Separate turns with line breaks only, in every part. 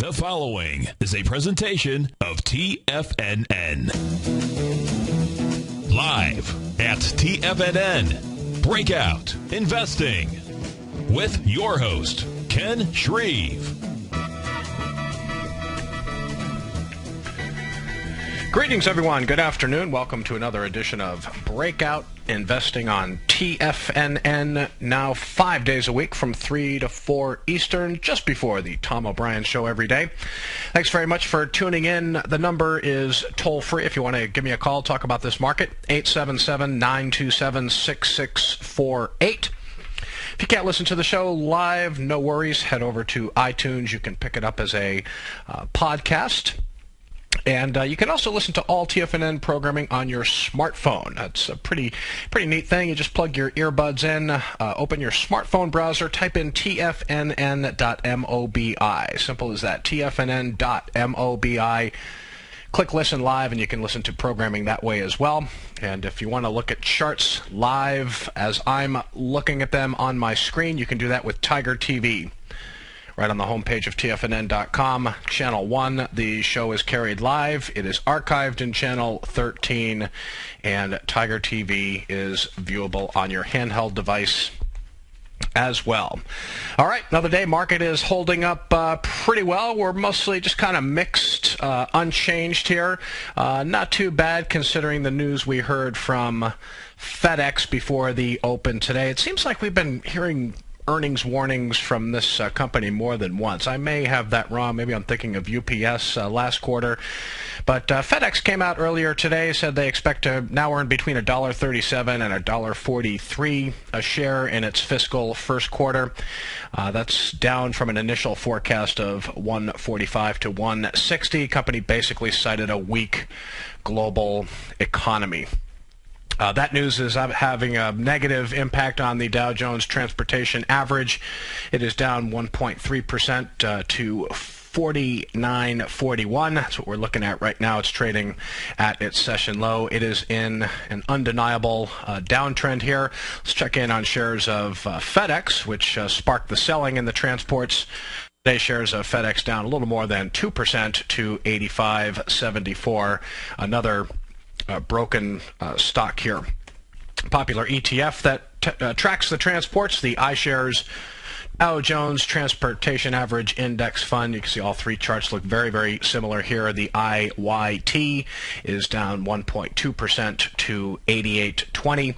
The following is a presentation of TFNN. Live at TFNN, Breakout Investing, with your host, Ken Shreve.
Greetings, everyone. Good afternoon. Welcome to another edition of Breakout Investing on TFNN, now 5 days a week from 3 to 4 Eastern, just before the Tom O'Brien Show every day. Thanks very much for tuning in. The number is toll-free if you want to give me a call, talk about this market, 877-927-6648. If you can't listen to the show live, no worries. Head over to iTunes. You can pick it up as a podcast. And you can also listen to all TFNN programming on your smartphone. That's a pretty neat thing. You just plug your earbuds in, open your smartphone browser, type in tfnn.mobi. Simple as that, tfnn.mobi. Click Listen Live, and you can listen to programming that way as well. And if you want to look at charts live as I'm looking at them on my screen, you can do that with Tiger TV. Right on the homepage of TFNN.com, Channel 1, the show is carried live. It is archived in Channel 13, and Tiger TV is viewable on your handheld device as well. All right, another day. Market is holding up pretty well. We're mostly just kind of mixed, unchanged here. Not too bad considering the news we heard from FedEx before the open today. It seems like we've been hearing earnings warnings from this company more than once. I may have that wrong. Maybe I'm thinking of UPS last quarter. But FedEx came out earlier today, said they expect to now earn between $1.37 and $1.43 a share in its fiscal first quarter. That's down from an initial forecast of $1.45 to $1.60. Company basically cited a weak global economy. That news is having a negative impact on the Dow Jones Transportation Average. It is down 1.3% to 49.41. That's what we're looking at right now. It's trading at its session low. It is in an undeniable downtrend here. Let's check in on shares of FedEx, which sparked the selling in the transports. Today's shares of FedEx down a little more than 2% to 85.74. Another broken stock here. Popular ETF that tracks the transports, the Ishares Dow Jones Transportation Average Index Fund. You can see all three charts look very, very similar here. The IYT is down 1.2% to 88.20.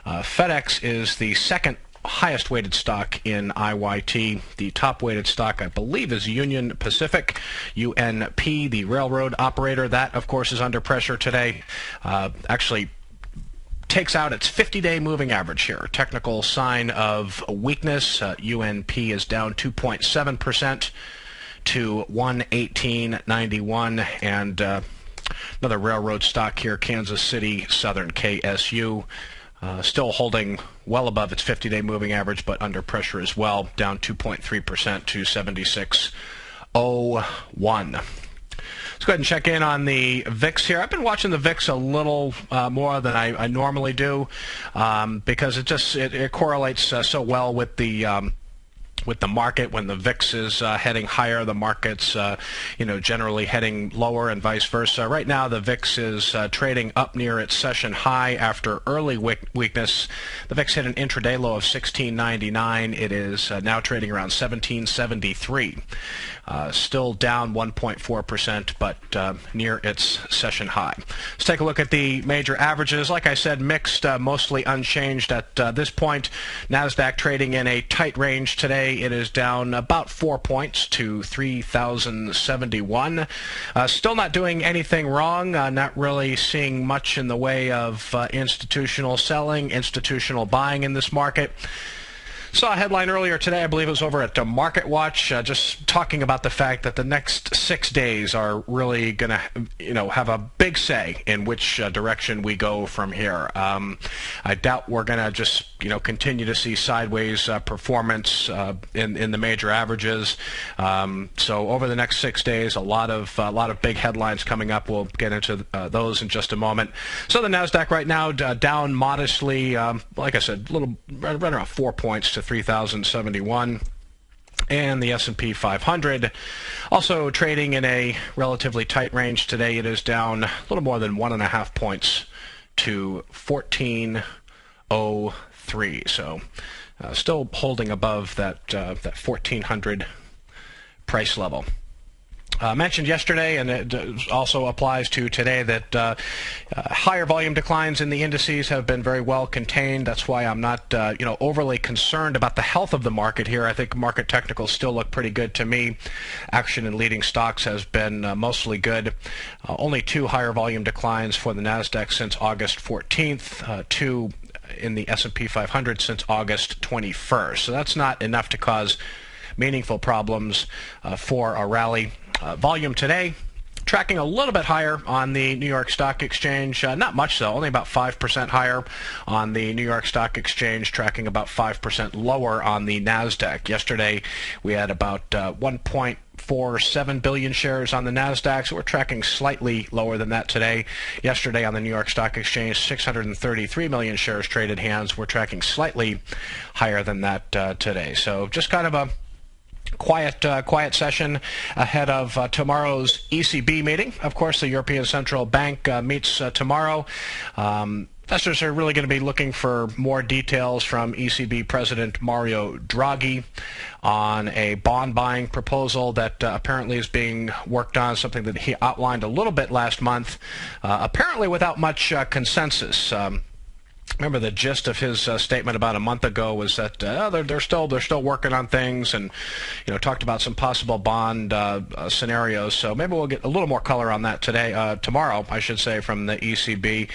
FedEx is the second highest weighted stock in IYT. The top weighted stock, I believe, is Union Pacific, UNP, the railroad operator. That, of course, is under pressure today. Actually takes out its 50-day moving average here. Technical sign of weakness. UNP is down 2.7% to 118.91. And another railroad stock here, Kansas City Southern, KSU. Still holding well above its 50-day moving average, but under pressure as well, down 2.3% to 76.01. Let's go ahead and check in on the VIX here. I've been watching the VIX a little more than I normally do because it correlates so well with the market. When the VIX is heading higher, the market's generally heading lower, and vice versa. Right now, the VIX is trading up near its session high after early weakness. The VIX hit an intraday low of 16.99. It is now trading around 17.73. Still down 1.4%, but near its session high. Let's take a look at the major averages. Like I said, mixed, mostly unchanged at this point. NASDAQ trading in a tight range today. It is down about 4 points to 3,071. Still not doing anything wrong. Not really seeing much in the way of institutional selling, institutional buying in this market. Saw a headline earlier today, I believe it was over at Market Watch, just talking about the fact that the next 6 days are really going to, have a big say in which direction we go from here. I doubt we're going to just, continue to see sideways performance in the major averages. So over the next 6 days, a lot of big headlines coming up. We'll get into those in just a moment. So the NASDAQ right now down modestly, like I said, right around 4 points to 3,071. And the S&P 500 also trading in a relatively tight range today. It is down a little more than 1.5 points to 1403. So still holding above that 1400 price level. Mentioned yesterday, and it also applies to today, that higher volume declines in the indices have been very well contained. That's why I'm not overly concerned about the health of the market here. I think market technicals still look pretty good to me. Action in leading stocks has been mostly good. Only 2 higher volume declines for the NASDAQ since August 14th, 2 in the S&P 500 since August 21st. So that's not enough to cause meaningful problems for a rally. Volume today tracking a little bit higher on the New York Stock Exchange. Not much though, only about 5% higher on the New York Stock Exchange, tracking about 5% lower on the NASDAQ. Yesterday we had about 1.47 billion shares on the NASDAQ, so we're tracking slightly lower than that today. Yesterday on the New York Stock Exchange, 633 million shares traded hands. We're tracking slightly higher than that today. So just kind of a quiet session ahead of tomorrow's ECB meeting. Of course, the European Central Bank meets tomorrow. Investors are really going to be looking for more details from ECB President Mario Draghi on a bond buying proposal that apparently is being worked on, something that he outlined a little bit last month, apparently without much consensus. Remember the gist of his statement about a month ago was that they're still working on things, and talked about some possible bond scenarios. So maybe we'll get a little more color on that tomorrow, I should say, from the ECB.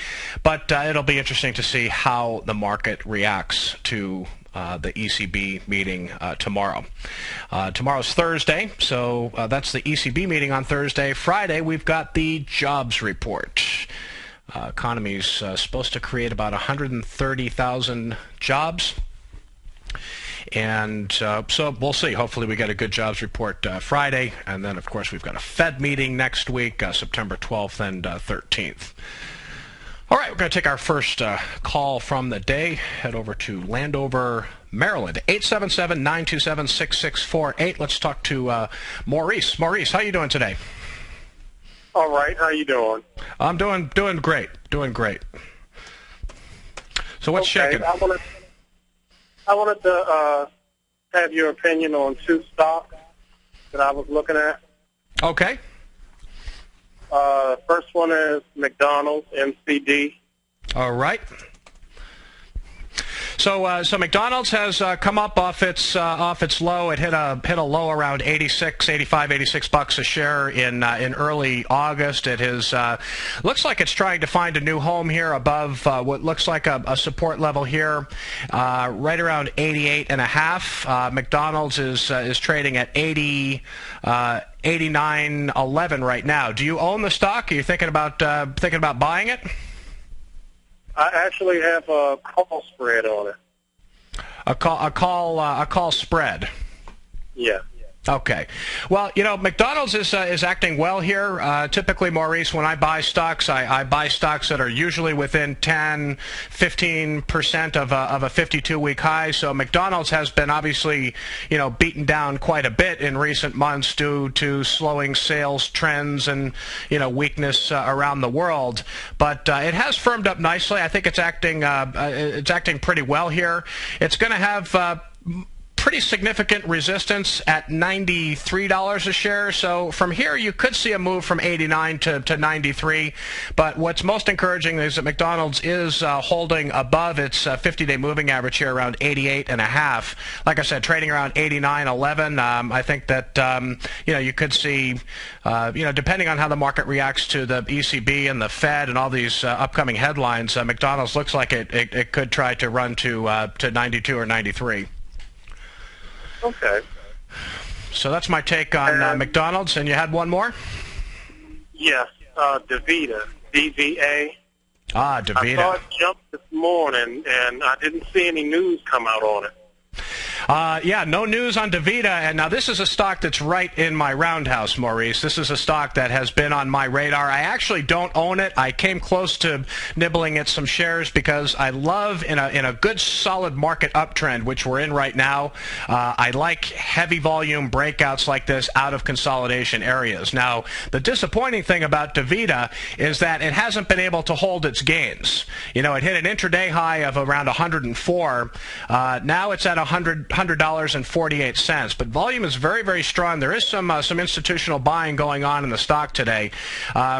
But it'll be interesting to see how the market reacts to the ECB meeting tomorrow. Tomorrow's Thursday, so that's the ECB meeting on Thursday. Friday, we've got the jobs report. Economy's supposed to create about 130,000 jobs. And so we'll see. Hopefully we get a good jobs report Friday. And then, of course, we've got a Fed meeting next week, September 12th and 13th. All right, we're going to take our first call from the day. Head over to Landover, Maryland, 877-927-6648. Let's talk to Maurice. Maurice, how are you doing today?
All right. How you doing?
I'm doing great. Doing great. So what's shaking?
I wanted to have your opinion on 2 stocks that I was looking at.
Okay.
First one is McDonald's, MCD.
All right. So McDonald's has come up off its low. It hit a low around 86 bucks a share in early August. It has looks like it's trying to find a new home here above what looks like a support level here, right around 88.5. McDonald's is trading at 89.11 right now. Do you own the stock? Are you thinking about buying it?
I actually have a call spread on it.
A call spread.
Yeah.
Okay. Well, McDonald's is acting well here. Typically, Maurice, when I buy stocks, I buy stocks that are usually within 10, 15% of a 52-week high. So McDonald's has been obviously, beaten down quite a bit in recent months due to slowing sales trends and, weakness around the world. But it has firmed up nicely. I think it's acting pretty well here. It's going to have pretty significant resistance at $93 a share. So from here, you could see a move from 89 to 93. But what's most encouraging is that McDonald's is holding above its 50-day moving average here around 88.5. Like I said, trading around 89.11. I think that you could see, depending on how the market reacts to the ECB and the Fed and all these upcoming headlines, McDonald's looks like it could try to run to 92 or 93.
Okay.
So that's my take on McDonald's. And you had one more?
Yes, Davita, DVA.
Ah, Davita.
I saw it jump this morning, and I didn't see any news come out on it.
Yeah, no news on Davita. And now this is a stock that's right in my roundhouse, Maurice. This is a stock that has been on my radar. I actually don't own it. I came close to nibbling at some shares because I love, in a good solid market uptrend, which we're in right now, I like heavy volume breakouts like this out of consolidation areas. Now, the disappointing thing about Davita is that it hasn't been able to hold its gains. You know, it hit an intraday high of around 104. Now it's at $100.48. But volume is very, very strong. There is some institutional buying going on in the stock today.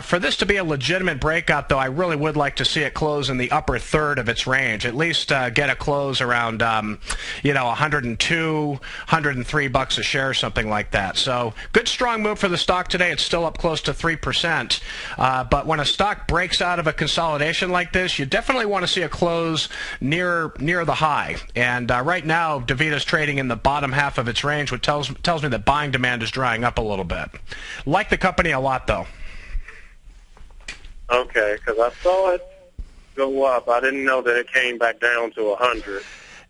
For this to be a legitimate breakout, though, I really would like to see it close in the upper third of its range. At least get a close around, 102, $103 a share, something like that. So good, strong move for the stock today. It's still up close to 3%. But when a stock breaks out of a consolidation like this, you definitely want to see a close near the high. And right now, Davita's trading in the bottom half of its range, which tells me that buying demand is drying up a little bit. Like the company a lot, though.
Okay, because I saw it go up. I didn't know that it came back down to 100.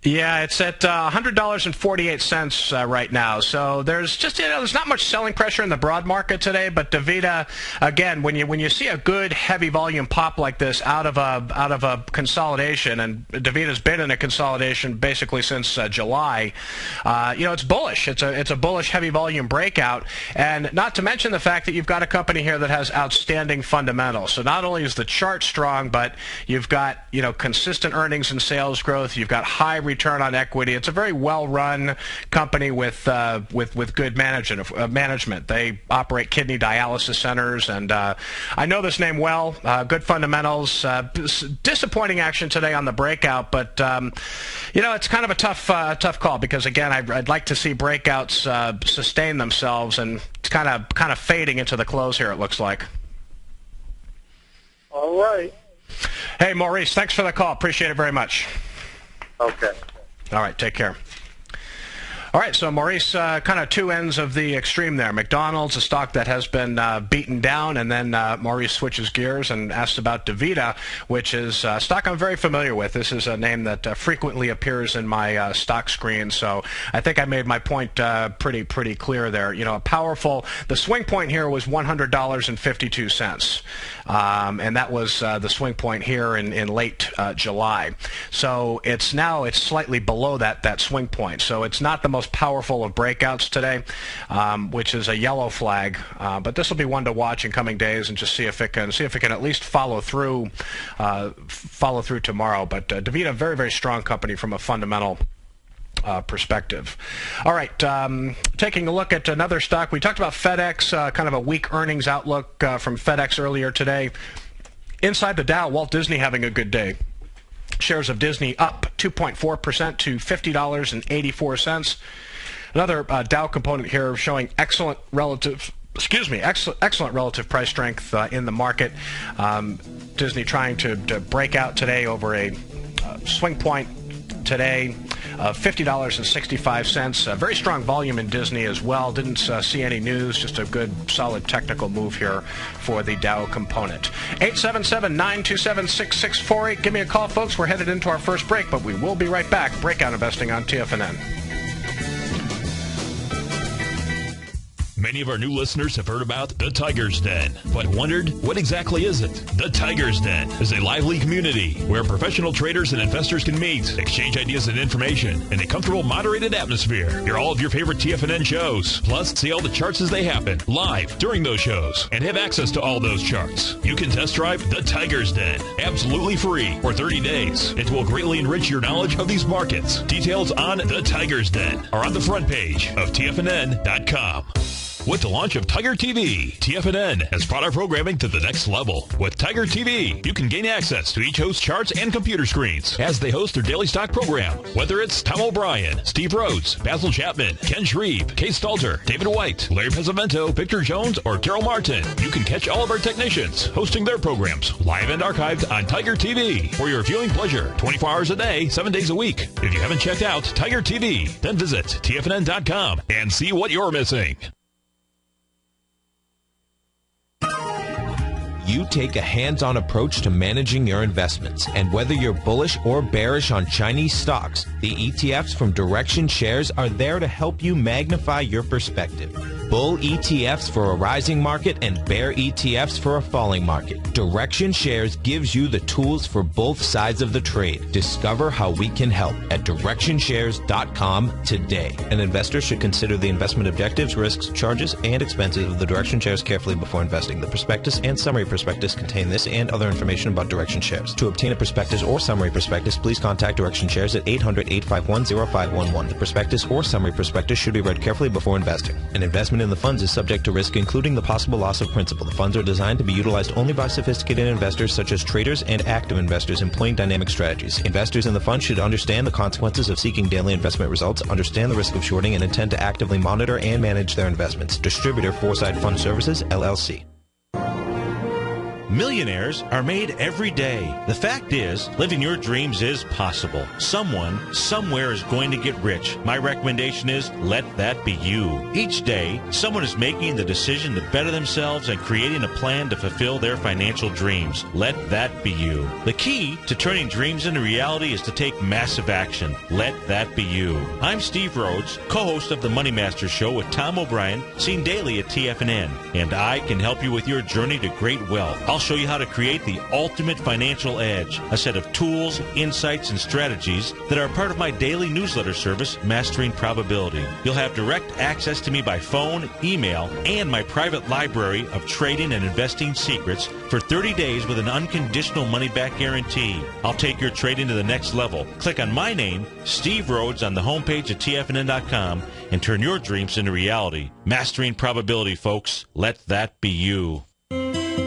Yeah, it's at $100.48 right now. So there's just there's not much selling pressure in the broad market today. But Davita, again, when you see a good heavy volume pop like this out of a consolidation, and Davita's been in a consolidation basically since July, it's bullish. It's a bullish heavy volume breakout, and not to mention the fact that you've got a company here that has outstanding fundamentals. So not only is the chart strong, but you've got consistent earnings and sales growth. You've got high return on equity. It's a very well-run company with good management. They operate kidney dialysis centers, and I know this name well. Good fundamentals. Disappointing action today on the breakout, but it's kind of a tough call because again, I'd like to see breakouts sustain themselves, and it's kind of fading into the close here. It looks like.
All right.
Hey, Maurice, thanks for the call. Appreciate it very much.
Okay.
All right, take care. All right, so Maurice, kind of two ends of the extreme there. McDonald's, a stock that has been beaten down, and then Maurice switches gears and asks about Davita, which is a stock I'm very familiar with. This is a name that frequently appears in my stock screen, so I think I made my point pretty clear there. The swing point here was $100.52, and that was the swing point here in late July. So it's slightly below that swing point, so it's not the most powerful of breakouts today, which is a yellow flag. But this will be one to watch in coming days and just see if it can at least follow through tomorrow. But Davita, very, very strong company from a fundamental perspective. All right, taking a look at another stock. We talked about FedEx, kind of a weak earnings outlook from FedEx earlier today. Inside the Dow, Walt Disney having a good day. Shares of Disney up 2.4% to $50.84. Another Dow component here showing excellent relative price strength in the market. Disney trying to break out today over a swing point today of $50.65. Very strong volume in Disney as well. Didn't see any news, just a good solid technical move here for the Dow component. 877-927-6648. Give me a call, folks. We're headed into our first break, but we will be right back. Breakout Investing on TFNN.
Many of our new listeners have heard about the Tiger's Den, but wondered, what exactly is it? The Tiger's Den is a lively community where professional traders and investors can meet, exchange ideas and information in a comfortable, moderated atmosphere. Hear all of your favorite TFNN shows, plus see all the charts as they happen, live during those shows, and have access to all those charts. You can test drive the Tiger's Den, absolutely free, for 30 days. It will greatly enrich your knowledge of these markets. Details on the Tiger's Den are on the front page of TFNN.com. With the launch of Tiger TV, TFNN has brought our programming to the next level. With Tiger TV, you can gain access to each host's charts and computer screens as they host their daily stock program. Whether it's Tom O'Brien, Steve Rhodes, Basil Chapman, Ken Shreve, Kay Stalter, David White, Larry Pesavento, Victor Jones, or Carol Martin, you can catch all of our technicians hosting their programs live and archived on Tiger TV for your viewing pleasure 24 hours a day, 7 days a week. If you haven't checked out Tiger TV, then visit TFNN.com and see what you're missing.
you take a hands-on approach to managing your investments. And whether you're bullish or bearish on Chinese stocks, the ETFs from Direction Shares are there to help you magnify your perspective. Bull ETFs for a rising market and bear ETFs for a falling market. Direction Shares gives you the tools for both sides of the trade. Discover how we can help at DirectionShares.com today. An investor should consider the investment objectives, risks, charges, and expenses of the Direction Shares carefully before investing. The prospectus and summary prospectus contain this and other information about Direction Shares. To obtain a prospectus or summary prospectus, please contact Direction Shares at 800-851-0511. The prospectus or summary prospectus should be read carefully before investing. An investment in the funds is subject to risk, including the possible loss of principal. The funds are designed to be utilized only by sophisticated investors such as traders and active investors employing dynamic strategies. Investors in the fund should understand the consequences of seeking daily investment results, understand the risk of shorting, and intend to actively monitor and manage their investments. Distributor Foresight Fund Services, LLC.
Millionaires are made every day. The fact is, living your dreams is possible. Someone, somewhere is going to get rich. My recommendation is, let that be you. Each day, someone is making the decision to better themselves and creating a plan to fulfill their financial dreams. Let that be you. The key to turning dreams into reality is to take massive action. Let that be you. I'm Steve Rhodes, co-host of the Money Master Show with Tom O'Brien, seen daily at TFNN, and I can help you with your journey to great wealth. I'll show you how to create the ultimate financial edge, a set of tools, insights, and strategies that are part of my daily newsletter service, Mastering Probability. You'll have direct access to me by phone, email, and my private library of trading and investing secrets for 30 days with an unconditional money-back guarantee. I'll take your trading to the next level. Click on my name, Steve Rhodes, on the homepage at TFNN.com and turn your dreams into reality. Mastering Probability, folks. Let that be you.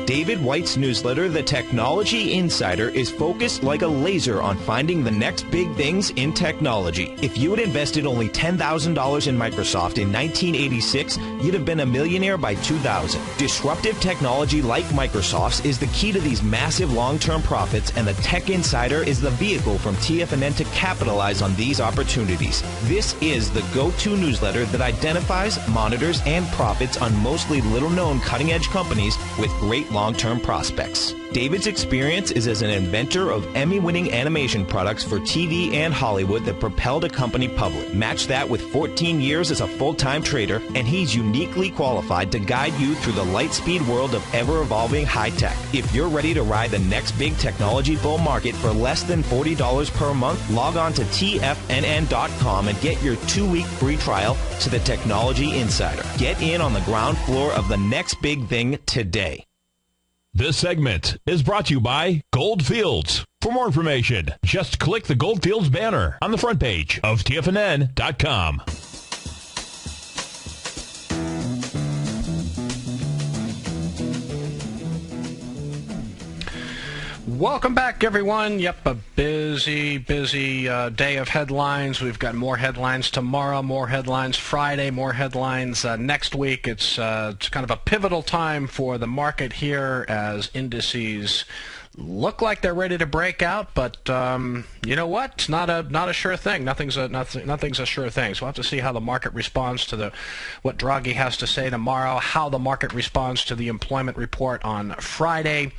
David White's newsletter, The Technology Insider, is focused like a laser on finding the next big things in technology. If you had invested only $10,000 in Microsoft in 1986, you'd have been a millionaire by 2000. Disruptive technology like Microsoft's is the key to these massive long-term profits, and the Tech Insider is the vehicle from TFNN to capitalize on these opportunities. This is the go-to newsletter that identifies, monitors, and profits on mostly little-known cutting-edge companies with great long-term prospects. David's experience is as an inventor of Emmy-winning animation products for TV and Hollywood that propelled a company public. Match that with 14 years as a full-time trader, and he's uniquely qualified to guide you through the light-speed world of ever-evolving high-tech. If you're ready to ride the next big technology bull market for less than $40 per month, log on to TFNN.com and get your 2-week free trial to the Technology Insider. Get in on the ground floor of the next big thing today.
This segment is brought to you by Goldfields. For more information, just click the Goldfields banner on the front page of TFNN.com.
Welcome back, everyone. Yep, a busy day of headlines. We've got more headlines tomorrow, more headlines Friday, more headlines next week. It's kind of a pivotal time for the market here as indices look like they're ready to break out, but you know what? It's not a sure thing. Nothing's a sure thing. So we'll have to see how the market responds to what Draghi has to say tomorrow, how the market responds to the employment report on Friday,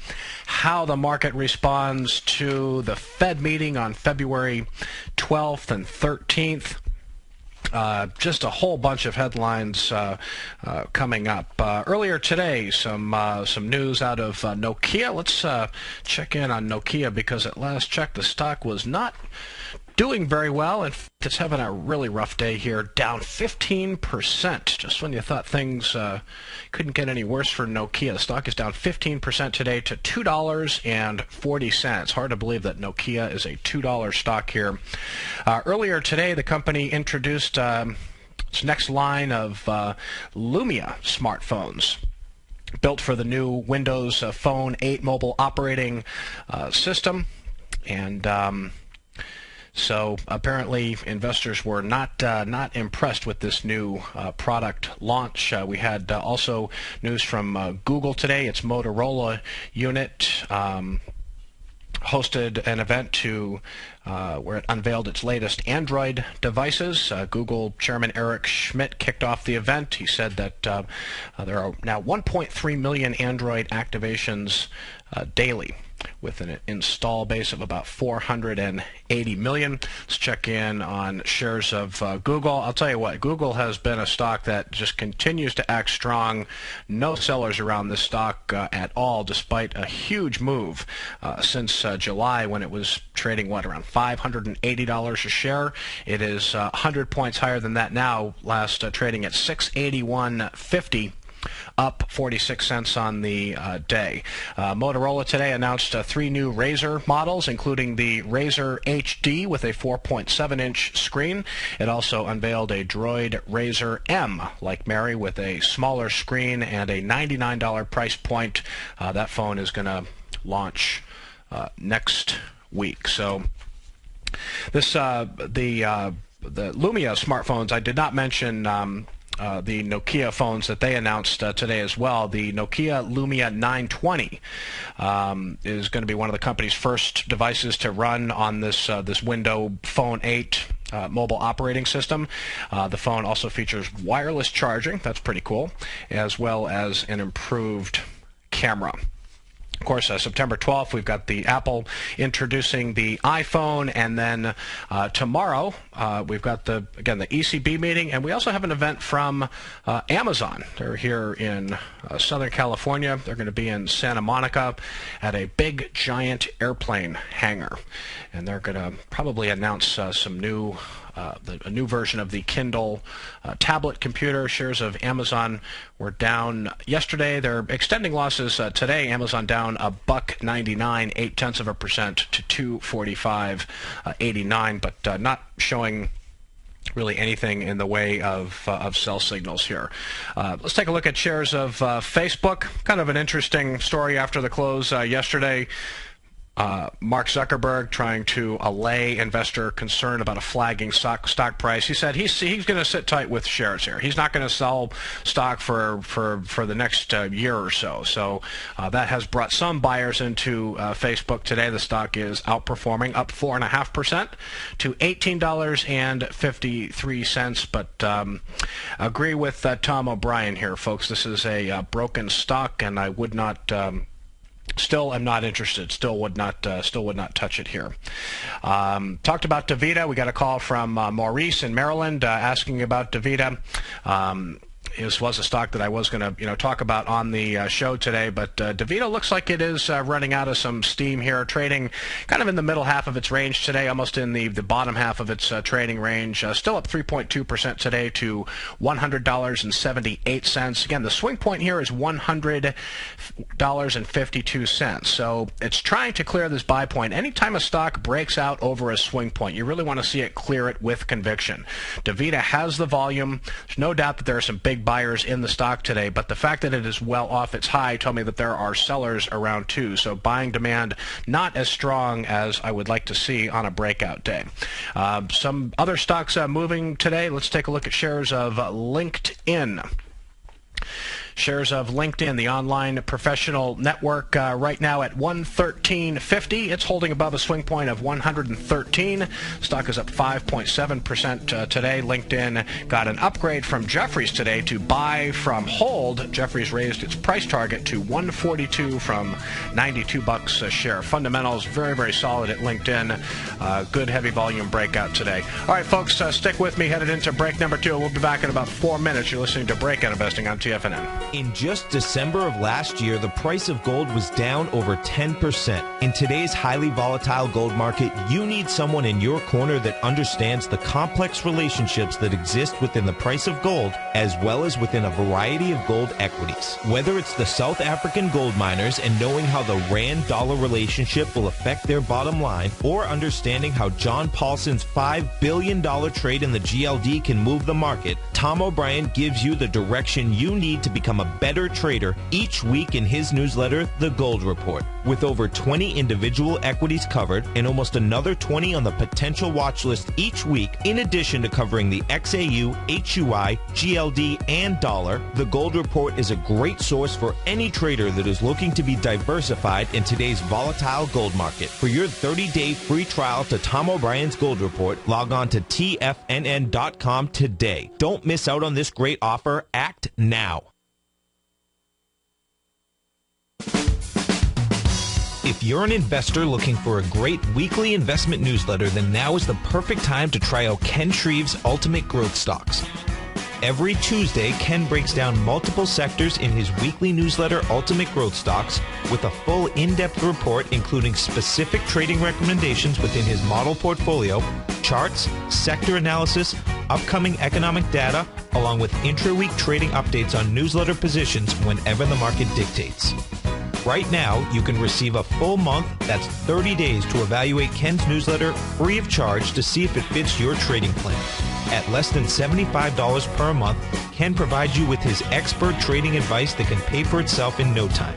how the market responds to the Fed meeting on February 12th and 13th. Just a whole bunch of headlines coming up. Earlier today, some news out of Nokia. Let's check in on Nokia, because at last check the stock was not doing very well. In fact, it's having a really rough day here, down 15%. Just when you thought things couldn't get any worse for Nokia, the stock is down 15% today to $2.40. Hard to believe that Nokia is a $2 stock here. Earlier today, the company introduced its next line of Lumia smartphones, built for the new Windows Phone 8 mobile operating system, and so apparently investors were not impressed with this new product launch. We had also news from Google today. Its Motorola unit hosted an event where it unveiled its latest Android devices. Google Chairman Eric Schmidt kicked off the event. He said that there are now 1.3 million Android activations daily, with an install base of about 480 million. Let's check in on shares of Google. I'll tell you what, Google has been a stock that just continues to act strong. No sellers around this stock at all, despite a huge move since July, when it was trading, around $580 a share. It is 100 points higher than that now, last trading at $681.50. Up 46 cents on the day. Motorola today announced 3 new Razr models, including the Razr HD with a 4.7-inch screen. It also unveiled a Droid Razr M, like Mary, with a smaller screen and a $99 price point. That phone is going to launch next week. So this the Lumia smartphones, I did not mention the Nokia phones that they announced today as well. The Nokia Lumia 920 is going to be one of the company's first devices to run on this Windows Phone 8 mobile operating system. The phone also features wireless charging. That's pretty cool, as well as an improved camera. Of course, September 12th, we've got the Apple introducing the iPhone, and then tomorrow we've got the ECB meeting, and we also have an event from Amazon. They're here in Southern California. They're going to be in Santa Monica at a big, giant airplane hangar, and they're going to probably announce some new a new version of the Kindle tablet computer. Shares of Amazon were down yesterday. They're extending losses today. Amazon down $1.99, 0.8% to 245.89, but not showing really anything in the way of sell signals here. Let's take a look at shares of Facebook. Kind of an interesting story after the close yesterday. Mark Zuckerberg trying to allay investor concern about a flagging stock price. He said he's going to sit tight with shares here. He's not going to sell stock for the next year or so. So that has brought some buyers into Facebook today. The stock is outperforming, up 4.5% to $18.53. But agree with Tom O'Brien here, folks. This is a broken stock, and I would not. Still am not interested. Still would not touch it here. Talked about Davita. We got a call from Maurice in Maryland asking about Davita. This was a stock that I was going to talk about on the show today, but Davita looks like it is running out of some steam here, trading kind of in the middle half of its range today, almost in the bottom half of its trading range. Still up 3.2% today to $100.78. Again, the swing point here is $100.52. So it's trying to clear this buy point. Anytime a stock breaks out over a swing point, you really want to see it clear it with conviction. Davita has the volume. There's no doubt that there are some big buyers in the stock today, but the fact that it is well off its high told me that there are sellers around too. So buying demand not as strong as I would like to see on a breakout day. Some other stocks moving today. Let's take a look at shares of LinkedIn. Shares of LinkedIn, the online professional network, right now at 113.50. It's holding above a swing point of 113. Stock is up 5.7% today. LinkedIn got an upgrade from Jefferies today to buy from hold. Jefferies raised its price target to 142 from 92 bucks a share. Fundamentals very, very solid at LinkedIn. Good heavy volume breakout today. All right, folks, stick with me. Headed into break number 2. We'll be back in about 4 minutes. You're listening to Breakout Investing on TFNN.
In just December of last year, the price of gold was down over 10%. In today's highly volatile gold market, you need someone in your corner that understands the complex relationships that exist within the price of gold, as well as within a variety of gold equities. Whether it's the South African gold miners and knowing how the Rand-dollar relationship will affect their bottom line, or understanding how John Paulson's $5 billion trade in the GLD can move the market, Tom O'Brien gives you the direction you need to become become a better trader each week in his newsletter, The Gold Report. With over 20 individual equities covered and almost another 20 on the potential watch list each week, in addition to covering the XAU, HUI, GLD, and dollar, The Gold Report is a great source for any trader that is looking to be diversified in today's volatile gold market. For your 30-day free trial to Tom O'Brien's Gold Report, log on to TFNN.com today. Don't miss out on this great offer. Act now. If you're an investor looking for a great weekly investment newsletter, then now is the perfect time to try out Ken Shreve's Ultimate Growth Stocks. Every Tuesday, Ken breaks down multiple sectors in his weekly newsletter, Ultimate Growth Stocks, with a full in-depth report including specific trading recommendations within his model portfolio, charts, sector analysis, upcoming economic data, along with intra-week trading updates on newsletter positions whenever the market dictates. Right now, you can receive a full month, that's 30 days, to evaluate Ken's newsletter free of charge to see if it fits your trading plan. At less than $75 per month, Ken provides you with his expert trading advice that can pay for itself in no time.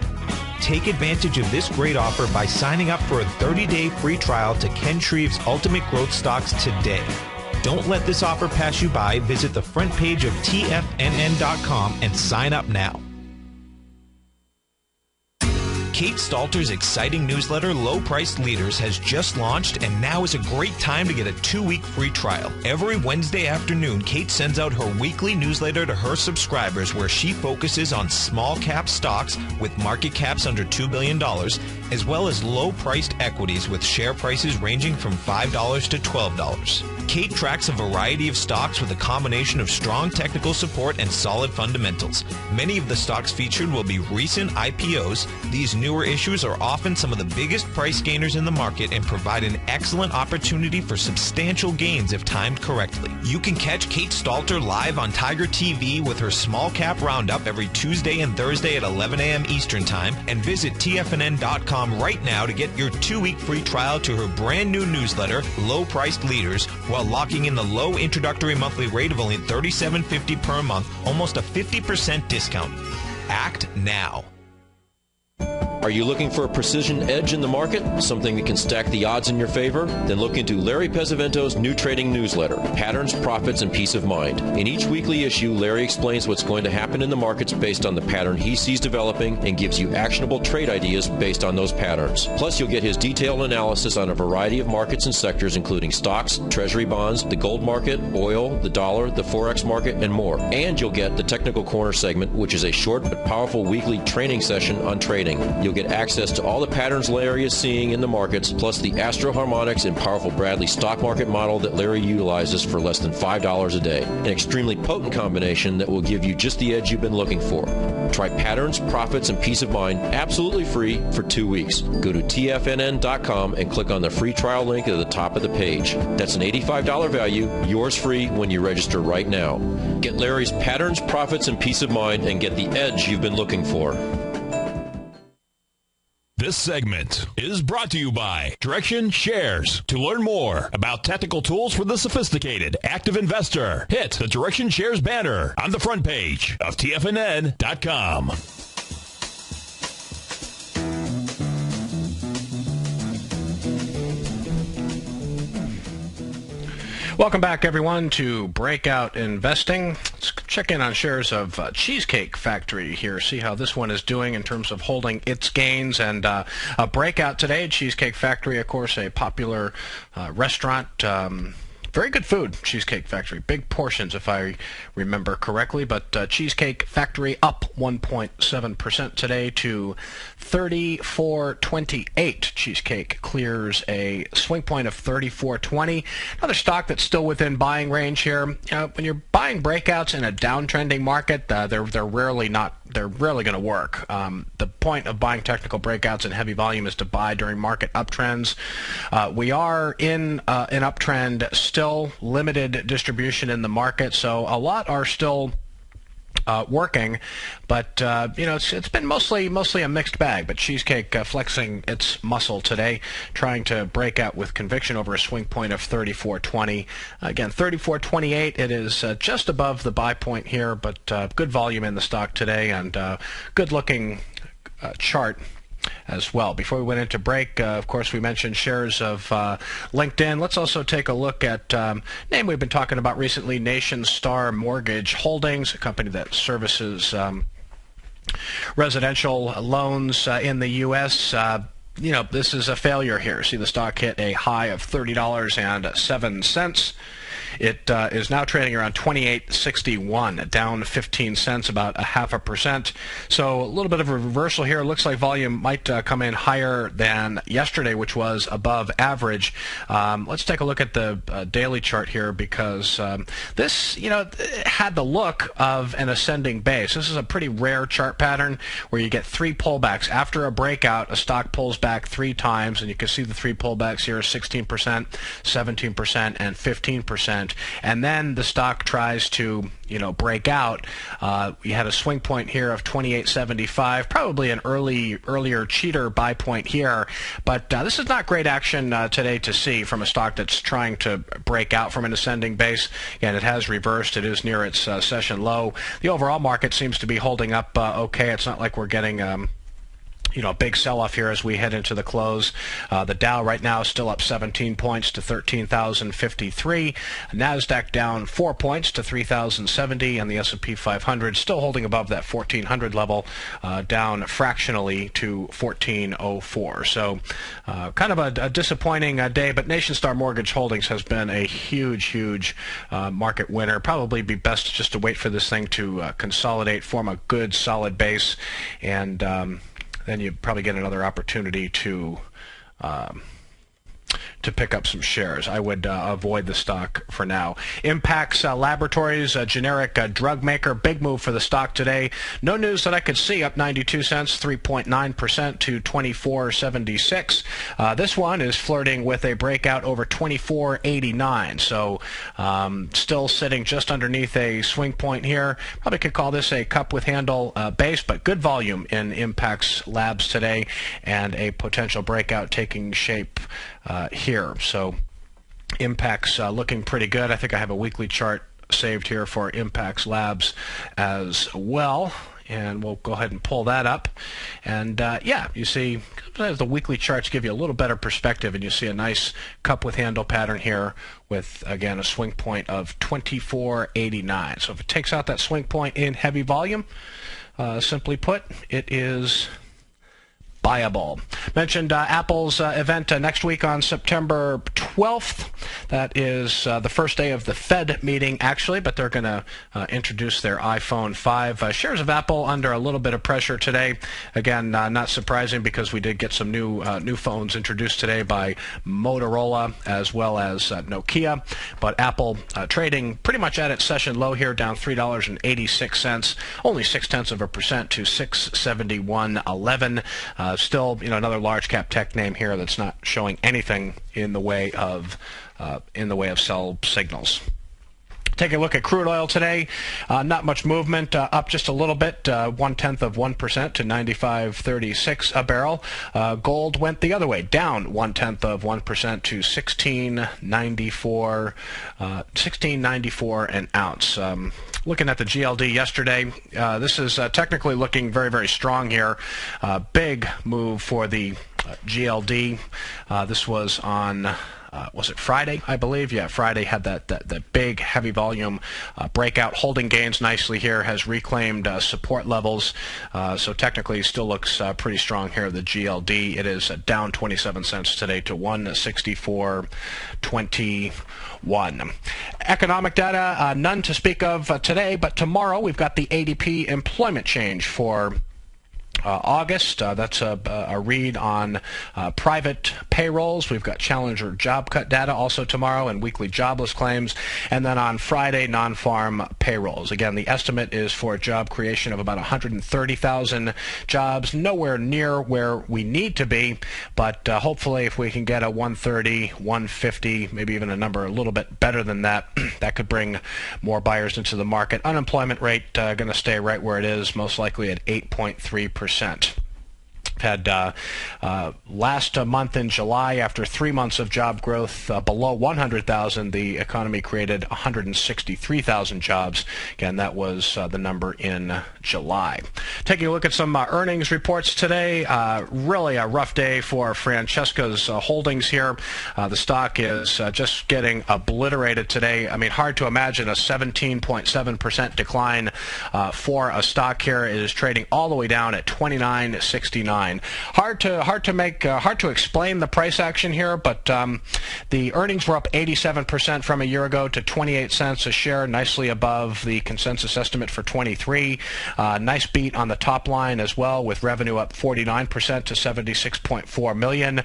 Take advantage of this great offer by signing up for a 30-day free trial to Ken Shreve's Ultimate Growth Stocks today. Don't let this offer pass you by. Visit the front page of TFNN.com and sign up now. Kate Stalter's exciting newsletter, Low Priced Leaders, has just launched, and now is a great time to get a 2-week free trial. Every Wednesday afternoon, Kate sends out her weekly newsletter to her subscribers where she focuses on small cap stocks with market caps under $2 billion, as well as low-priced equities with share prices ranging from $5 to $12. Kate tracks a variety of stocks with a combination of strong technical support and solid fundamentals. Many of the stocks featured will be recent IPOs. These newer issues are often some of the biggest price gainers in the market and provide an excellent opportunity for substantial gains if timed correctly. You can catch Kate Stalter live on Tiger TV with her small cap roundup every Tuesday and Thursday at 11 a.m. Eastern Time, and visit TFNN.com right now to get your 2-week free trial to her brand new newsletter, Low Priced Leaders, while locking in the low introductory monthly rate of only $37.50 per month, almost a 50% discount. Act now.
Are you looking for a precision edge in the market? Something that can stack the odds in your favor? Then look into Larry Pesavento's new trading newsletter, Patterns, Profits, and Peace of Mind. In each weekly issue, Larry explains what's going to happen in the markets based on the pattern he sees developing and gives you actionable trade ideas based on those patterns. Plus, you'll get his detailed analysis on a variety of markets and sectors, including stocks, treasury bonds, the gold market, oil, the dollar, the forex market, and more. And you'll get the Technical Corner segment, which is a short but powerful weekly training session on trading. You'll get access to all the patterns Larry is seeing in the markets, plus the Astro Harmonics and powerful Bradley stock market model that Larry utilizes for less than $5 a day. An extremely potent combination that will give you just the edge you've been looking for. Try Patterns, Profits, and Peace of Mind absolutely free for 2 weeks. Go to TFNN.com and click on the free trial link at the top of the page. That's an $85 value, yours free when you register right now. Get Larry's Patterns, Profits, and Peace of Mind and get the edge you've been looking for.
This segment is brought to you by Direction Shares. To learn more about tactical tools for the sophisticated active investor, hit the Direction Shares banner on the front page of TFNN.com.
Welcome back, everyone, to Breakout Investing. Let's check in on shares of Cheesecake Factory here, see how this one is doing in terms of holding its gains. And a breakout today. Cheesecake Factory, of course, a popular restaurant. Very good food, Cheesecake Factory. Big portions, if I remember correctly. But Cheesecake Factory up 1.7% today to $34.28. Cheesecake clears a swing point of $34.20. Another stock that's still within buying range here. When you're buying breakouts in a downtrending market, they're rarely going to work. The point of buying technical breakouts in heavy volume is to buy during market uptrends. We are in an uptrend, still limited distribution in the market, so a lot are still working, but it's been mostly a mixed bag. But Cheesecake flexing its muscle today, trying to break out with conviction over a swing point of 34.20. Again, 34.28. It is just above the buy point here, but good volume in the stock today and good looking chart as well. Before we went into break, of course, we mentioned shares of LinkedIn. Let's also take a look at name we've been talking about recently, Nationstar Mortgage Holdings, a company that services residential loans in the U.S. This is a failure here. See, the stock hit a high of $30.07. It is now trading around $28.61, down 15 cents, about 0.5%. So a little bit of a reversal here. It looks like volume might come in higher than yesterday, which was above average. Let's take a look at the daily chart here, because this, had the look of an ascending base. This is a pretty rare chart pattern where you get three pullbacks. After a breakout, a stock pulls back three times, and you can see the three pullbacks here: 16%, 17%, and 15%. And then the stock tries to, break out. We had a swing point here of 28.75, probably an earlier cheater buy point here. But this is not great action today to see from a stock that's trying to break out from an ascending base. Again, it has reversed. It is near its session low. The overall market seems to be holding up okay. It's not like we're getting a big sell-off here as we head into the close. The Dow right now is still up 17 points to 13,053. NASDAQ down 4 points to 3,070, and the S&P 500 still holding above that 1,400 level, down fractionally to 1,404. So kind of a disappointing day, but Nationstar Mortgage Holdings has been a huge market winner. Probably be best just to wait for this thing to consolidate, form a good solid base, and then you probably get another opportunity to pick up some shares. I would avoid the stock for now. Impax Laboratories, a generic drug maker, big move for the stock today. No news that I could see, up 92 cents, 3.9% to 24.76. This one is flirting with a breakout over 24.89. So still sitting just underneath a swing point here. Probably could call this a cup with handle base, but good volume in Impax Labs today, and a potential breakout taking shape here. So Impax looking pretty good. I think I have a weekly chart saved here for Impax Labs as well, and we'll go ahead and pull that up. And you see the weekly charts give you a little better perspective, and you see a nice cup with handle pattern here with, again, a swing point of 24.89. So if it takes out that swing point in heavy volume, simply put, it is buyable. Mentioned Apple's event next week on September 12th. That is the first day of the Fed meeting, actually, but they're going to introduce their iPhone 5. Shares of Apple under a little bit of pressure today. Again, not surprising, because we did get some new phones introduced today by Motorola as well as Nokia. But Apple trading pretty much at its session low here, down $3.86, only 0.6% to 671.11. Still, another large cap tech name here that's not showing anything in the way of sell signals. Take a look at crude oil today. Not much movement, up just a little bit, 0.1% to 95.36 a barrel. Gold went the other way, down 0.1% to 16.94 an ounce. Looking at the GLD yesterday, this is technically looking very, very strong here. Big move for the GLD. This was on was it Friday, I believe? Yeah, Friday had that big heavy volume breakout, holding gains nicely here, has reclaimed support levels, so technically still looks pretty strong here. The GLD, it is down 27 cents today to 164.21. Economic data, none to speak of today, but tomorrow we've got the ADP employment change for August. That's a read on private payrolls. We've got Challenger job cut data also tomorrow and weekly jobless claims. And then on Friday, non-farm payrolls. Again, the estimate is for job creation of about 130,000 jobs, nowhere near where we need to be, but hopefully if we can get a 130, 150, maybe even a number a little bit better than that, that could bring more buyers into the market. Unemployment rate going to stay right where it is, most likely at 8.3%. Had last month in July, after 3 months of job growth below 100,000, the economy created 163,000 jobs. Again, that was the number in July. Taking a look at some earnings reports today, really a rough day for Francesca's holdings here. The stock is just getting obliterated today. I mean, hard to imagine a 17.7% decline for a stock here. It is trading all the way down at $29.69. Hard to explain the price action here, but the earnings were up 87% from a year ago to 28 cents a share, nicely above the consensus estimate for 23. Nice beat on the top line as well, with revenue up 49% to 76.4 million.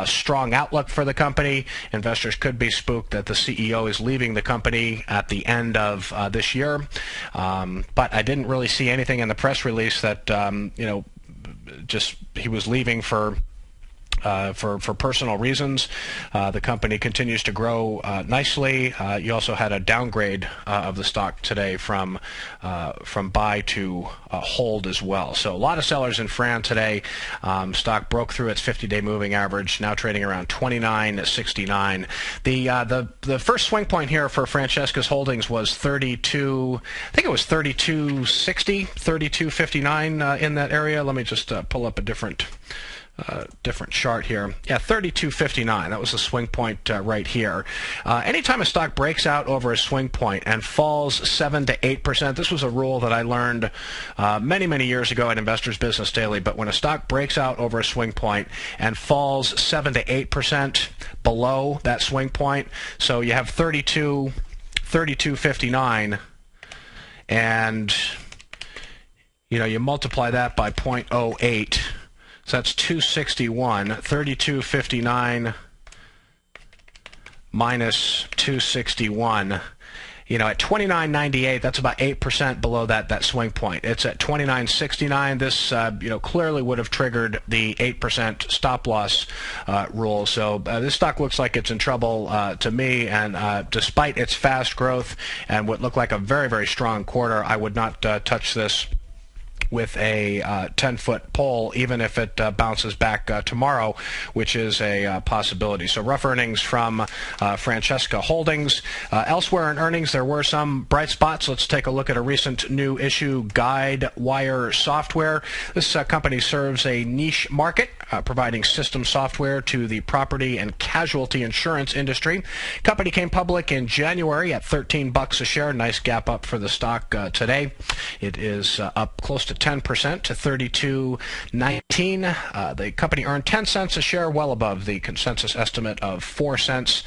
Strong outlook for the company. Investors could be spooked that the CEO is leaving the company at the end of this year, but I didn't really see anything in the press release that just he was leaving for personal reasons. The company continues to grow nicely. You also had a downgrade of the stock today from buy to hold as well. So a lot of sellers in Fran today. Stock broke through its 50-day moving average, now trading around $29.69. The first swing point here for Francesca's holdings was 32. I think it was 32.60, 32.59 in that area. Let me just pull up a different chart here. Yeah, 32.59. That was the swing point right here. Anytime a stock breaks out over a swing point and falls 7 to 8%, this was a rule that I learned many years ago at Investors Business Daily, but when a stock breaks out over a swing point and falls 7 to 8% below that swing point, so you have 32.59, and you multiply that by 0.08. So that's 261, 32.59 minus 261. At 29.98, that's about 8% below that swing point. It's at 29.69. This, clearly would have triggered the 8% stop loss rule. So this stock looks like it's in trouble to me. And despite its fast growth and what looked like a very strong quarter, I would not touch this with a 10-foot pole, even if it bounces back tomorrow, which is a possibility. So rough earnings from Francesca Holdings. Elsewhere in earnings, there were some bright spots. Let's take a look at a recent new issue, Guidewire Software. This company serves a niche market, providing system software to the property and casualty insurance industry. Company came public in January at $13 a share. Nice gap up for the stock today. It is up close to 10% to $32.19. The company earned 10 cents a share, well above the consensus estimate of 4 cents.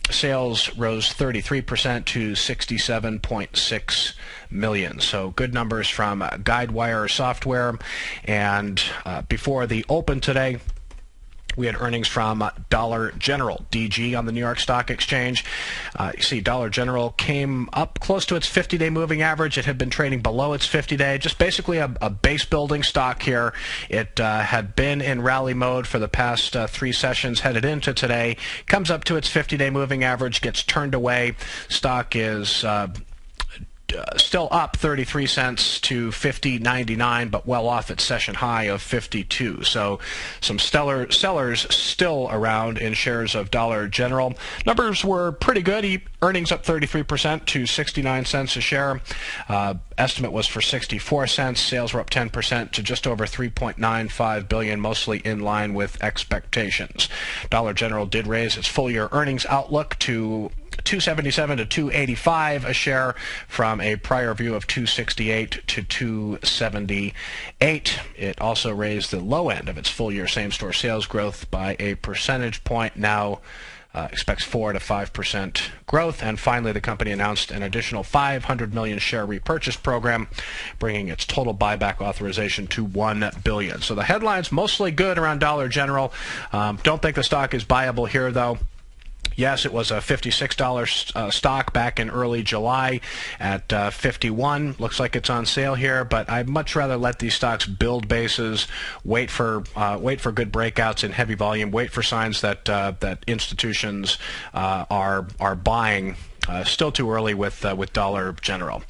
Sales rose 33% to $67.6 million. So good numbers from Guidewire Software. And before the open today, we had earnings from Dollar General, DG, on the New York Stock Exchange. You see Dollar General came up close to its 50-day moving average. It had been trading below its 50-day, just basically a base-building stock here. It had been in rally mode for the past 3 sessions, headed into today. Comes up to its 50-day moving average, gets turned away. Stock is still up 33 cents to $50.99, but well off its session high of 52. So some stellar sellers still around in shares of Dollar General. Numbers were pretty good. Earnings up 33% to 69 cents a share. Estimate was for 64 cents. Sales were up 10% to just over $3.95 billion, mostly in line with expectations. Dollar General did raise its full-year earnings outlook to $277 to $285 a share from a prior view of $268 to $278. It also raised the low end of its full-year same-store sales growth by a percentage point, now expects 4 to 5% growth. And finally, the company announced an additional 500 million share repurchase program, bringing its total buyback authorization to $1 billion. So the headlines mostly good around Dollar General. Don't think the stock is buyable here, though. Yes, it was a $56 stock back in early July at $51. Looks like it's on sale here, but I'd much rather let these stocks build bases, wait for good breakouts in heavy volume, wait for signs that that institutions are buying. Still too early with Dollar General.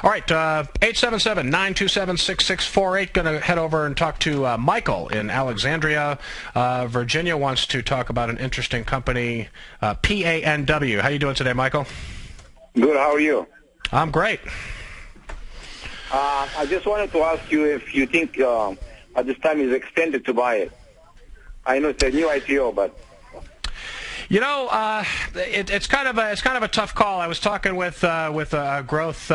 All right, 877-927-6648. Going to head over and talk to Michael in Alexandria, Virginia. Wants to talk about an interesting company, PANW. How you doing today, Michael?
Good. How are you?
I'm great.
I just wanted to ask you if you think at this time is extended to buy it. I know it's a new IPO, but.
You know, it's kind of a tough call. I was talking with a growth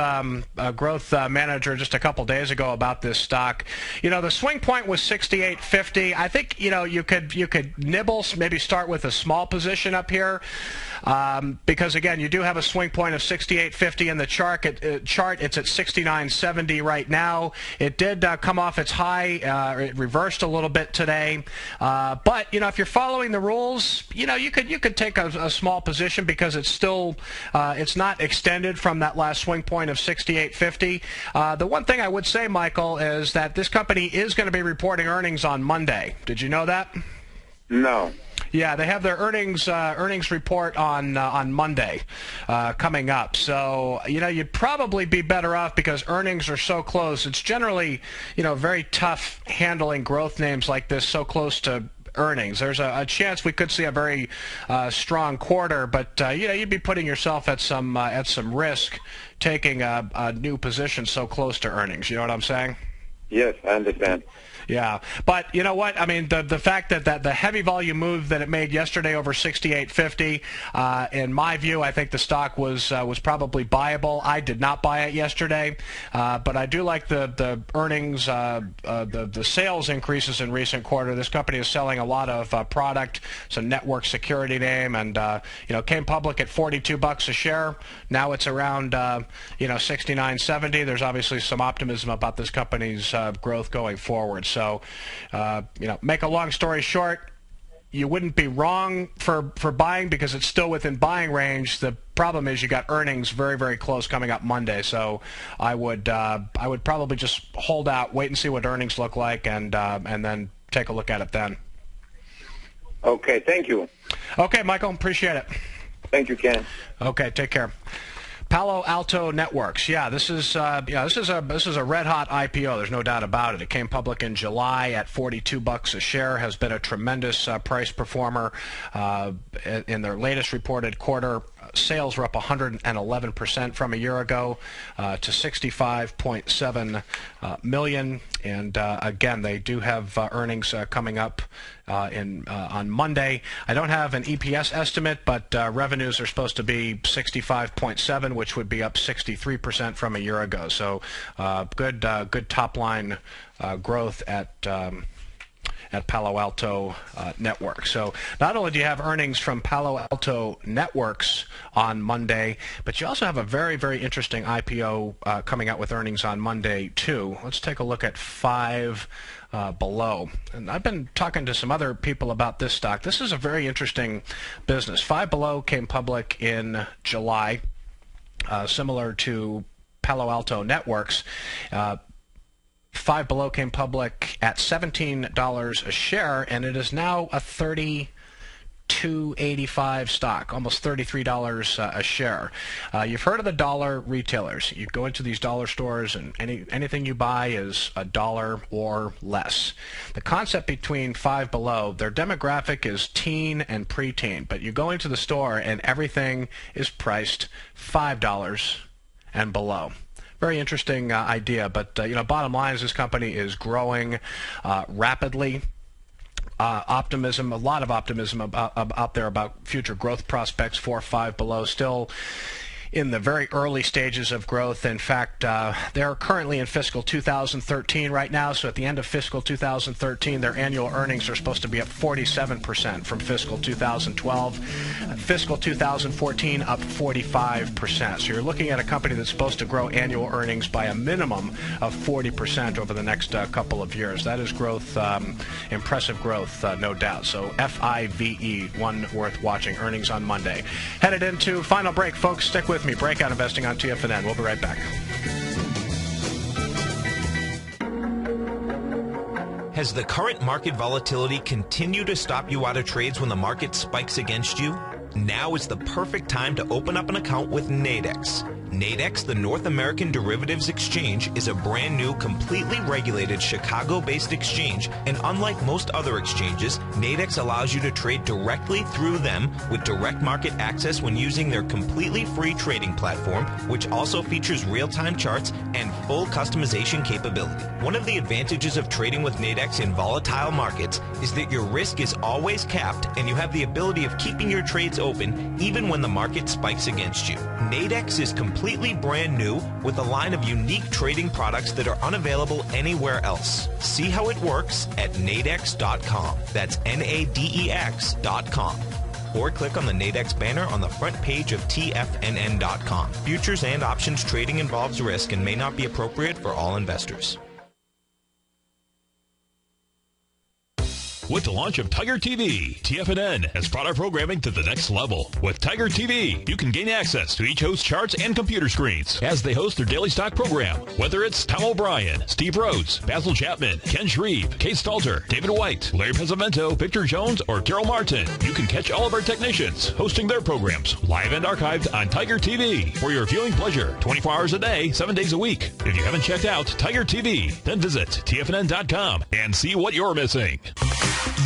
manager just a couple days ago about this stock. You know, the swing point was 68.50. I think you could nibble, maybe start with a small position up here. Because again, you do have a swing point of 68.50 in the chart. It's at 69.70 right now. It did come off its high. It reversed a little bit today. But if you're following the rules, you could take a small position because it's still it's not extended from that last swing point of 68.50. The one thing I would say, Michael, is that this company is going to be reporting earnings on Monday. Did you know that?
No.
Yeah, they have their earnings report on Monday coming up. So you'd probably be better off because earnings are so close. It's generally very tough handling growth names like this so close to earnings. There's a chance we could see a very strong quarter, but you'd be putting yourself at some risk taking a new position so close to earnings. You know what I'm saying?
Yes, I understand.
Yeah, but you know what? I mean, the fact that the heavy volume move that it made yesterday over 68.50, in my view, I think the stock was probably buyable. I did not buy it yesterday, but I do like the earnings, the sales increases in recent quarter. This company is selling a lot of product. It's a network security name, and came public at $42 a share. Now it's around 69.70. There's obviously some optimism about this company's growth going forward. So, make a long story short, you wouldn't be wrong for buying because it's still within buying range. The problem is you got earnings very, very close coming up Monday. So I would probably just hold out, wait and see what earnings look like, and then take a look at it then.
Okay, thank you.
Okay, Michael, appreciate it.
Thank you, Ken.
Okay, take care. Palo Alto Networks. Yeah, this is a red hot IPO. There's no doubt about it. It came public in July at $42 a share. Has been a tremendous price performer in their latest reported quarter. Sales were up 111% from a year ago to $65.7 million. And again, they do have earnings coming up on Monday. I don't have an EPS estimate, but revenues are supposed to be 65.7, which would be up 63% from a year ago. So good top line growth at Palo Alto Networks. So not only do you have earnings from Palo Alto Networks on Monday, but you also have a very, very interesting IPO coming out with earnings on Monday too. Let's take a look at Five Below. And I've been talking to some other people about this stock. This is a very interesting business. Five Below came public in July, similar to Palo Alto Networks. Five Below came public at $17 a share, and it is now a $32.85 stock, almost $33 a share. You've heard of the dollar retailers. You go into these dollar stores, and anything you buy is $1 or less. The concept between Five Below, their demographic is teen and preteen, but you go into the store, and everything is priced $5 and below. Very interesting idea, but bottom line is this company is growing rapidly. Optimism, a lot of optimism out there about future growth prospects for Five Below. Still, in the very early stages of growth. In fact, they're currently in fiscal 2013 right now, so at the end of fiscal 2013, their annual earnings are supposed to be up 47% from fiscal 2012. Fiscal 2014 up 45%. So you're looking at a company that's supposed to grow annual earnings by a minimum of 40% over the next couple of years. That is growth, impressive growth, no doubt. So FIVE, one worth watching. Earnings on Monday. Headed into final break, folks. Stick with me. Breakout Investing on TFNN. We'll be right back.
Has the current market volatility continued to stop you out of trades when the market spikes against you? Now is the perfect time to open up an account with Nadex. Nadex, the North American Derivatives Exchange, is a brand new, completely regulated Chicago-based exchange, and unlike most other exchanges, Nadex allows you to trade directly through them with direct market access when using their completely free trading platform, which also features real-time charts and full customization capability. One of the advantages of trading with Nadex in volatile markets is that your risk is always capped and you have the ability of keeping your trades open even when the market spikes against you. Nadex is completely brand new with a line of unique trading products that are unavailable anywhere else. See how it works at nadex.com. That's NADEX.com. Or click on the Nadex banner on the front page of TFNN.com. Futures and options trading involves risk and may not be appropriate for all investors.
With the launch of Tiger TV, TFNN has brought our programming to the next level. With Tiger TV, you can gain access to each host's charts and computer screens as they host their daily stock program. Whether it's Tom O'Brien, Steve Rhodes, Basil Chapman, Ken Shreve, Kate Stalter, David White, Larry Pesavento, Victor Jones, or Carol Martin, you can catch all of our technicians hosting their programs live and archived on Tiger TV for your viewing pleasure 24 hours a day, 7 days a week. If you haven't checked out Tiger TV, then visit TFNN.com and see what you're missing.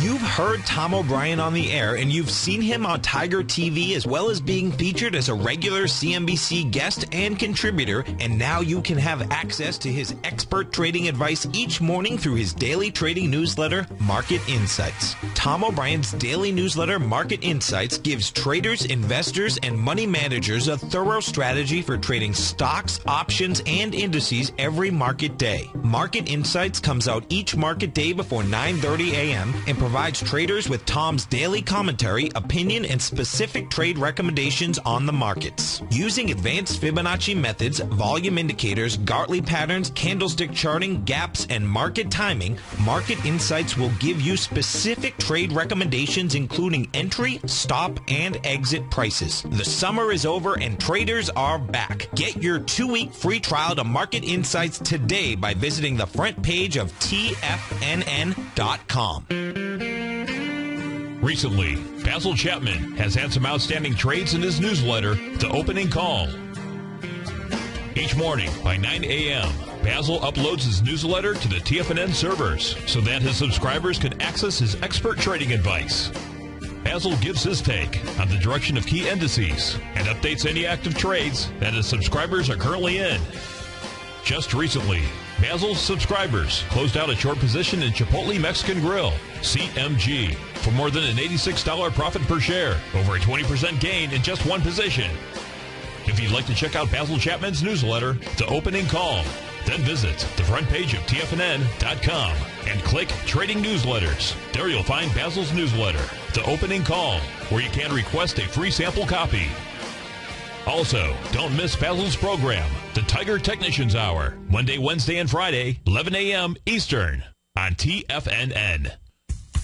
You've heard Tom O'Brien on the air, and you've seen him on Tiger TV, as well as being featured as a regular CNBC guest and contributor, and now you can have access to his expert trading advice each morning through his daily trading newsletter, Market Insights. Tom O'Brien's daily newsletter, Market Insights, gives traders, investors, and money managers a thorough strategy for trading stocks, options, and indices every market day. Market Insights comes out each market day before 9:30 a.m. and provides traders with Tom's daily commentary, opinion, and specific trade recommendations on the markets. Using advanced Fibonacci methods, volume indicators, Gartley patterns, candlestick charting, gaps, and market timing, Market Insights will give you specific trade recommendations including entry, stop, and exit prices. The summer is over and traders are back. Get your 2-week free trial to Market Insights today by visiting the front page of TFNN.com.
Recently, Basil Chapman has had some outstanding trades in his newsletter, The Opening Call. Each morning by 9 a.m., Basil uploads his newsletter to the TFNN servers so that his subscribers can access his expert trading advice. Basil gives his take on the direction of key indices and updates any active trades that his subscribers are currently in. Just recently, Basil's subscribers closed out a short position in Chipotle Mexican Grill, CMG, for more than an $86 profit per share, over a 20% gain in just one position. If you'd like to check out Basil Chapman's newsletter, The Opening Call, then visit the front page of TFNN.com and click Trading Newsletters. There you'll find Basil's newsletter, The Opening Call, where you can request a free sample copy. Also, don't miss Basil's program, The Tiger Technicians Hour, Monday, Wednesday, and Friday, 11 a.m. Eastern, on TFNN.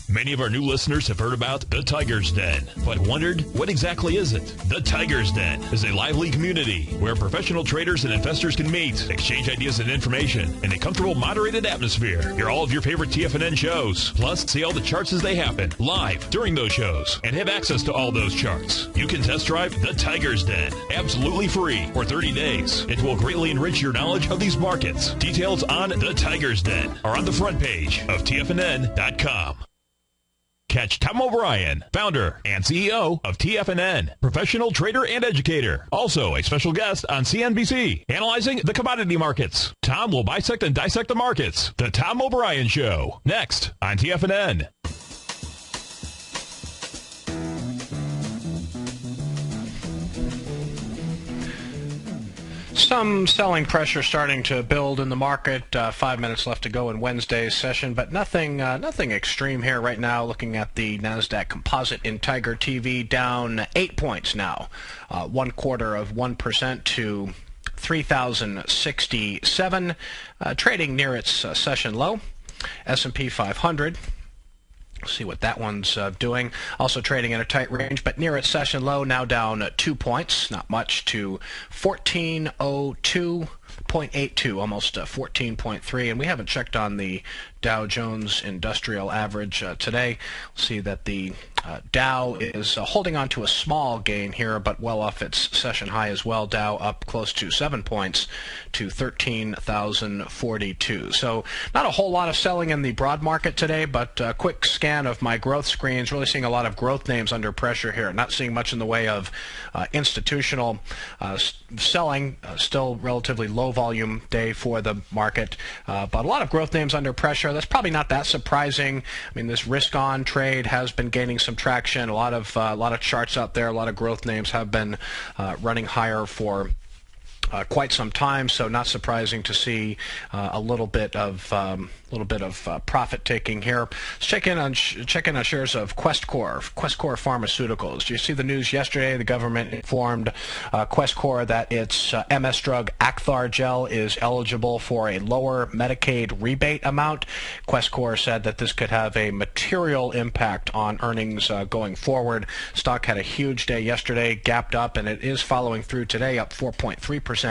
Many of our new listeners have heard about the Tiger's Den, but wondered, what exactly is it? The Tiger's Den is a lively community where professional traders and investors can meet, exchange ideas and information in a comfortable, moderated atmosphere. Hear all of your favorite TFNN shows, plus see all the charts as they happen live during those shows, and have access to all those charts. You can test drive the Tiger's Den absolutely free for 30 days. It will greatly enrich your knowledge of these markets. Details on the Tiger's Den are on the front page of TFNN.com. Catch Tom O'Brien, founder and CEO of TFNN, professional trader and educator. Also a special guest on CNBC, analyzing the commodity markets. Tom will bisect and dissect the markets. The Tom O'Brien Show, next on TFNN.
Some selling pressure starting to build in the market. 5 minutes left to go in Wednesday's session, but nothing extreme here right now. Looking at the NASDAQ Composite in Tiger TV, down 8 points now, 0.25% to 3,067, trading near its session low. S&P 500. See what that one's doing. Also trading in a tight range, but near its session low, now down 2 points, not much, to 1402.82, almost 14.3. And we haven't checked on the Dow Jones Industrial Average today. We'll see that the Dow is holding on to a small gain here, but well off its session high as well. Dow up close to 7 points to 13,042. So not a whole lot of selling in the broad market today, but a quick scan of my growth screens, really seeing a lot of growth names under pressure here. Not seeing much in the way of institutional selling. Still relatively low volume day for the market, but a lot of growth names under pressure. That's probably not that surprising. I mean, this risk-on trade has been gaining some traction. A lot of charts out there. A lot of growth names have been running higher for quite some time, so not surprising to see a little bit of profit taking here. Let's check in on shares of Questcor Pharmaceuticals. Do you see the news yesterday? The government informed Questcor that its MS drug Acthar gel is eligible for a lower Medicaid rebate amount. Questcor said that this could have a material impact on earnings going forward. Stock had a huge day yesterday, gapped up, and it is following through today, up 4.3%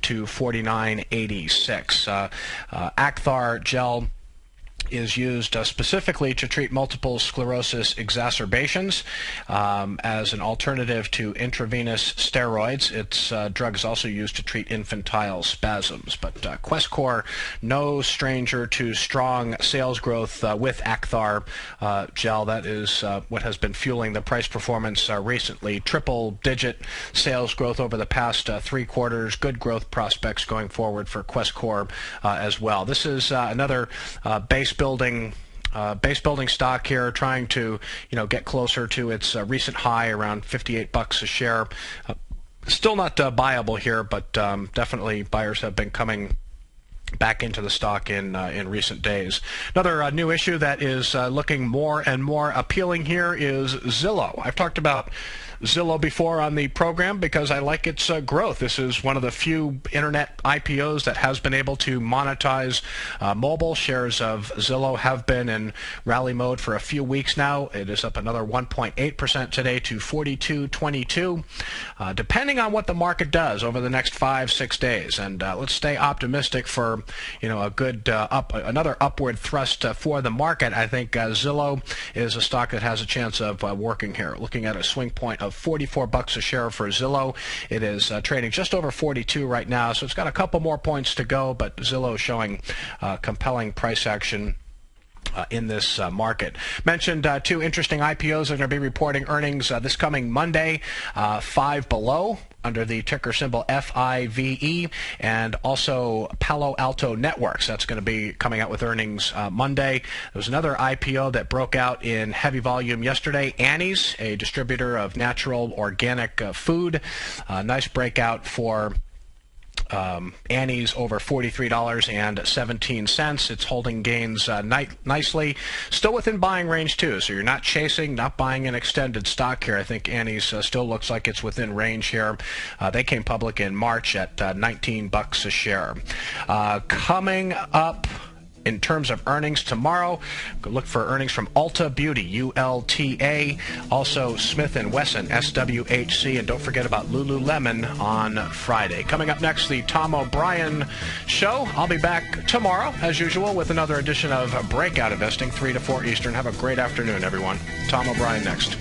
to 49.86. Acthar gel is used specifically to treat multiple sclerosis exacerbations as an alternative to intravenous steroids. Its drug is also used to treat infantile spasms. But Questcor, no stranger to strong sales growth with Acthar gel. That is what has been fueling the price performance recently. Triple-digit sales growth over the past 3 quarters. Good growth prospects going forward for Questcor as well. This is another base building stock here, trying to get closer to its recent high around $58 a share. Still not buyable here, but definitely buyers have been coming back into the stock in recent days. Another new issue that is looking more and more appealing here is Zillow. I've talked about Zillow before on the program because I like its growth. This is one of the few internet IPOs that has been able to monetize mobile. Shares of Zillow have been in rally mode for a few weeks now. It is up another 1.8% today to 42.22. Depending on what the market does over the next 5-6 days, and let's stay optimistic for a good another upward thrust for the market. I think Zillow is a stock that has a chance of working here. Looking at a swing point of $44 a share for Zillow. It is trading just over 42 right now, so it's got a couple more points to go, but Zillow is showing compelling price action in this market. Mentioned 2 interesting IPOs that are going to be reporting earnings this coming Monday. Five Below, under the ticker symbol FIVE, and also Palo Alto Networks. That's going to be coming out with earnings Monday. There was another IPO that broke out in heavy volume yesterday. Annie's, a distributor of natural organic food. Nice breakout for Annie's, over $43.17. It's holding gains nicely. Still within buying range too, so you're not chasing, not buying an extended stock here. I think Annie's still looks like it's within range here. They came public in March at $19 a share. Coming up in terms of earnings tomorrow, go look for earnings from Ulta Beauty, ULTA, also Smith & Wesson, SWHC, and don't forget about Lululemon on Friday. Coming up next, the Tom O'Brien Show. I'll be back tomorrow, as usual, with another edition of Breakout Investing, 3 to 4 Eastern. Have a great afternoon, everyone. Tom O'Brien next.